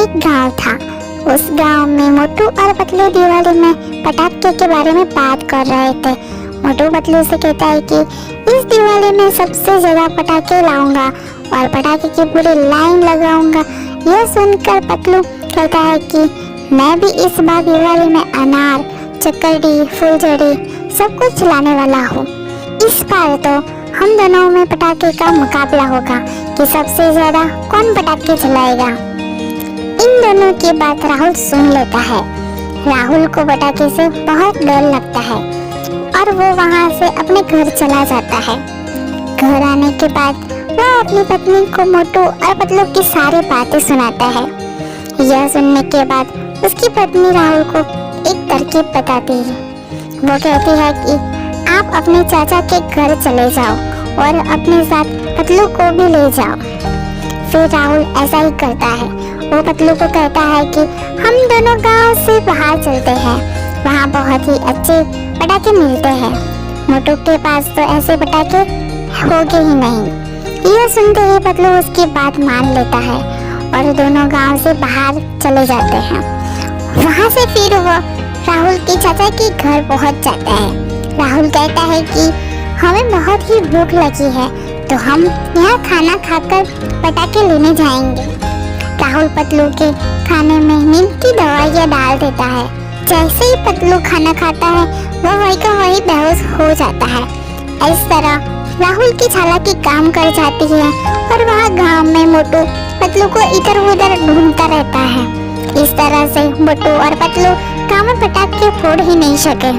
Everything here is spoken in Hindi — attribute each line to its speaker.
Speaker 1: एक गांव था। उस गांव में मोटू और पतलू दिवाली में पटाखे के बारे में बात कर रहे थे। मोटू पतलू से कहता है कि इस दिवाली में सबसे ज्यादा पटाखे लाऊंगा और पटाखे की पूरी लाइन लगाऊंगा। यह सुनकर पतलू कहता है कि मैं भी इस बार दिवाली में अनार, चकरडी, फुलझड़ी सब कुछ चलाने वाला हूँ। इस बार तो हम दोनों में पटाखे का मुकाबला होगा कि सबसे ज्यादा कौन पटाखे चलाएगा। इन दोनों की बात राहुल सुन लेता है। राहुल को पटाखे से बहुत डर लगता है और वो वहाँ से अपने घर चला जाता है। घर आने के बाद वह अपनी पत्नी को मोटू और पतलू की सारी बातें सुनाता है। यह सुनने के बाद उसकी पत्नी राहुल को एक तरकीब बताती है। वो कहती है कि आप अपने चाचा के घर चले जाओ और अपने साथ पतलू को भी ले जाओ। फिर राहुल ऐसा ही करता है। वो पतलू को कहता है कि हम दोनों गांव से बाहर चलते हैं, वहाँ बहुत ही अच्छे पटाखे मिलते हैं। मोटू के पास तो ऐसे पटाखे होंगे ही नहीं। यह सुनते ही पतलू उसकी बात मान लेता है और दोनों गांव से बाहर चले जाते हैं। वहाँ से फिर वो राहुल के चाचा के घर पहुँच जाता है। राहुल कहता है कि हमें बहुत ही भूख लगी है, तो हम यहाँ खाना खाकर पटाखे लेने जाएंगे। राहुल पतलू के खाने में नींद की दवाइयाँ डाल देता है। जैसे ही पतलू खाना खाता है वह वही का वही बेहोश हो जाता है। इस तरह राहुल की चालाकी काम कर जाती है और वह गांव में मोटू पतलू को इधर उधर ढूंढता रहता है। इस तरह से मोटू और पतलू गांव में पटाखे फोड़ ही नहीं सके।